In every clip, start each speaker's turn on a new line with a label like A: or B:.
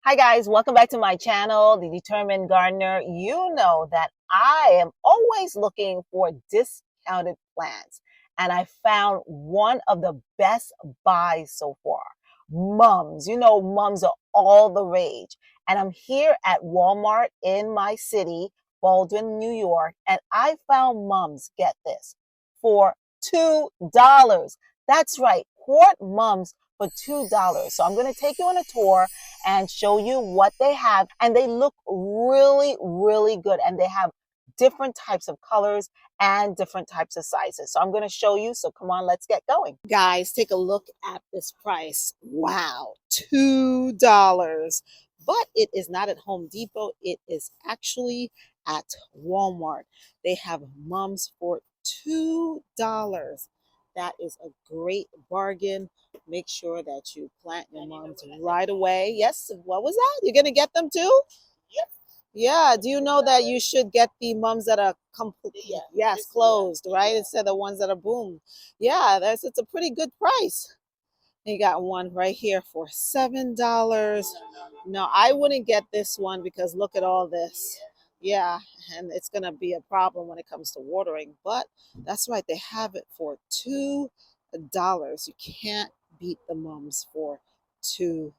A: Hi guys, welcome back to my channel, The Determined Gardener. You know that I am always looking for discounted plants, and I found one of the best buys so far. Mums. You know, mums are all the rage. And I'm here at Walmart in my city, Baldwin, New York, and I found mums, get this, for $2. That's right, quart mums for $2. So I'm going to take you on a tour and show you what they have. And they look really, really good. And they have different types of colors and different types of sizes. So I'm going to show you. So come on, let's get going. Guys, take a look at this price. Wow, $2. But it is not at Home Depot. It is actually at Walmart. They have mums for $2. That is a great bargain. Make sure that you plant your mums right away. Yes, what was that? You're gonna get them too? Yeah. Do you know that you should get the mums that are complete? Yes, closed, right? Instead of the ones that are boom. Yeah, it's a pretty good price. You got one right here for $7. No, I wouldn't get this one because look at all this. Yeah, and it's gonna be a problem when it comes to watering, but that's right, they have it for $2. You can't beat the mums for $2.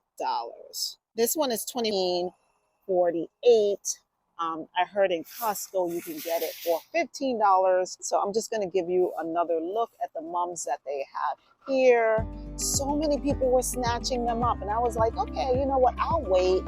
A: This one is 24.48. I heard in Costco you can get it for $15. So I'm just going to give you another look at the mums that they have here. So many people were snatching them up, and I was like, okay, you know what? I'll wait.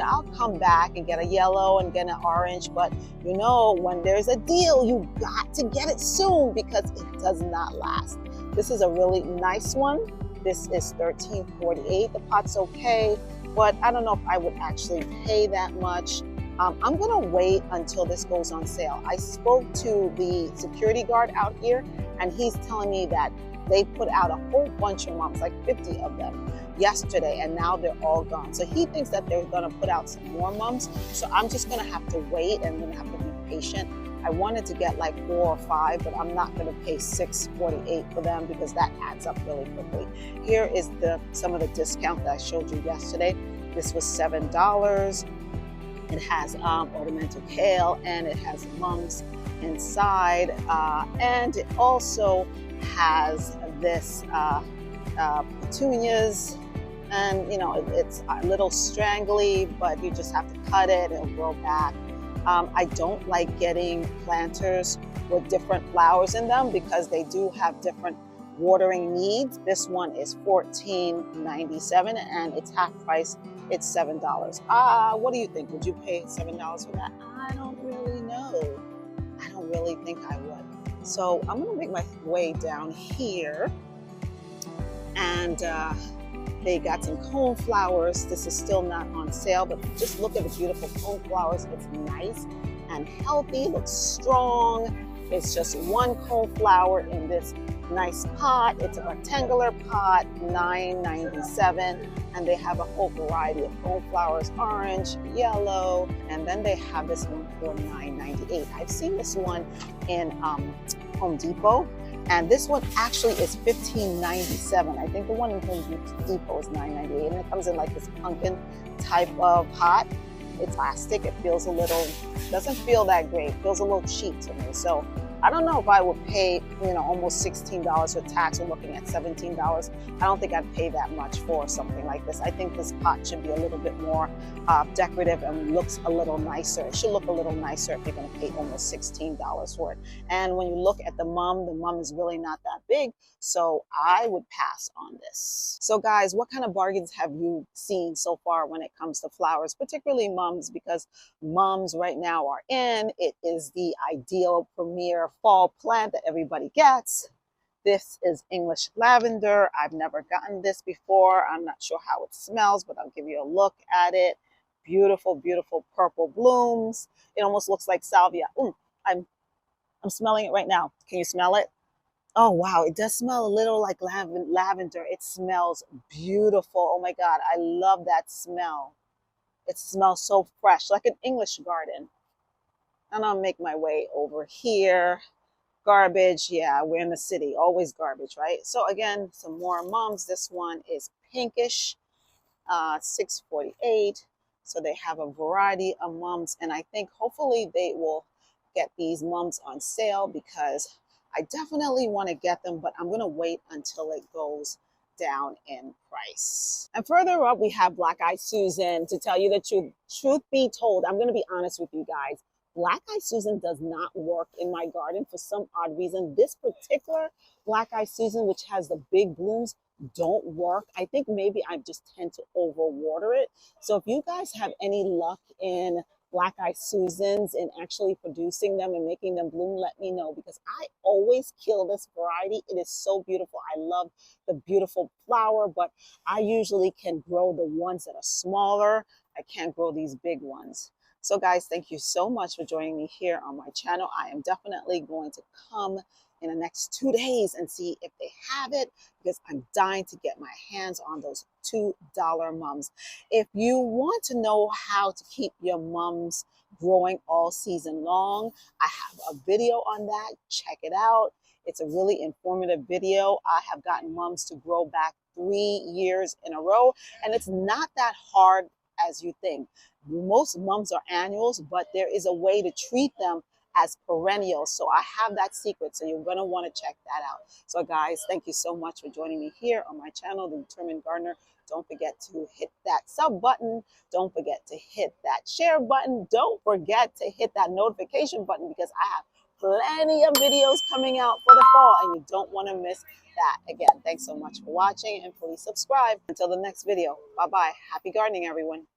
A: I'll come back and get a yellow and get an orange. But when there's a deal, you got to get it soon because it does not last. This is a really nice one. This is $13.48. The pot's okay, but I don't know if I would actually pay that much. I'm gonna wait until this goes on sale. I spoke to the security guard out here, and he's telling me that they put out a whole bunch of mums, like 50 of them yesterday, and now they're all gone. So he thinks that they're gonna put out some more mums. So I'm just gonna have to wait, and I'm gonna have to be patient. I wanted to get like 4 or 5, but I'm not gonna pay $6.48 for them because that adds up really quickly. Here is some of the discount that I showed you yesterday. This was $7. It has ornamental kale, and it has mums inside, and it also has this petunias, and it's a little strangly, but you just have to cut it, it'll grow back. I don't like getting planters with different flowers in them because they do have different watering needs. This one is $14.97 and it's half price. It's $7. What do you think? Would you pay $7 for that? I don't really know. I don't really think I would. So I'm gonna make my way down here, and they got some cone flowers. This is still not on sale, but just look at the beautiful cone flowers. It's nice and healthy, looks strong. It's just one cone flower in this nice pot. It's a rectangular pot, $9.97, and they have a whole variety of cone flowers, orange, yellow, and then they have this one for $9.98. I've seen this one in Home Depot, and this one actually is $15.97. I think the one in Home Depot is $9.98, and it comes in like this pumpkin type of pot. It's plastic. It feels doesn't feel that great. It feels a little cheap to me. So I don't know if I would pay, almost $16 with tax. We're looking at $17. I don't think I'd pay that much for something like this. I think this pot should be a little bit more decorative and looks a little nicer. It should look a little nicer if you're going to pay almost $16 for it. And when you look at the mum is really not that big. So I would pass on this. So guys, what kind of bargains have you seen so far when it comes to flowers, particularly mums, because mums right now are in. It is the ideal premier fall plant that everybody gets. This is English lavender. I've never gotten this before. I'm not sure how it smells, but I'll give you a look at it. Beautiful, beautiful purple blooms. It almost looks like salvia. I'm smelling it right now. Can you smell it? Oh, wow. It does smell a little like lavender. It smells beautiful. Oh my God. I love that smell. It smells so fresh, like an English garden. And I'll make my way over here. Garbage. Yeah, we're in the city. Always garbage, right? So again, some more mums. This one is pinkish, $6.48. So they have a variety of mums, and I think hopefully they will get these mums on sale because I definitely want to get them, but I'm going to wait until it goes down in price. And further up, we have Black Eyed Susan. To tell you the truth, truth be told, I'm going to be honest with you guys. Black Eyed Susan does not work in my garden for some odd reason. This particular Black Eyed Susan, which has the big blooms, don't work. I think maybe I just tend to overwater it. So if you guys have any luck in Black Eyed Susans and actually producing them and making them bloom, let me know because I always kill this variety. It is so beautiful. I love the beautiful flower, but I usually can grow the ones that are smaller. I can't grow these big ones. So guys, thank you so much for joining me here on my channel. I am definitely going to come in the next 2 days and see if they have it because I'm dying to get my hands on those $2 mums. If you want to know how to keep your mums growing all season long, I have a video on that. Check it out. It's a really informative video. I have gotten mums to grow back 3 years in a row, and it's not that hard as you think. Most mums are annuals, but there is a way to treat them as perennials. So I have that secret. So you're going to want to check that out. So guys, thank you so much for joining me here on my channel, The Determined Gardener. Don't forget to hit that sub button. Don't forget to hit that share button. Don't forget to hit that notification button because I have plenty of videos coming out for the fall and you don't want to miss that. Again, thanks so much for watching and please subscribe. Until the next video. Bye-bye. Happy gardening, everyone.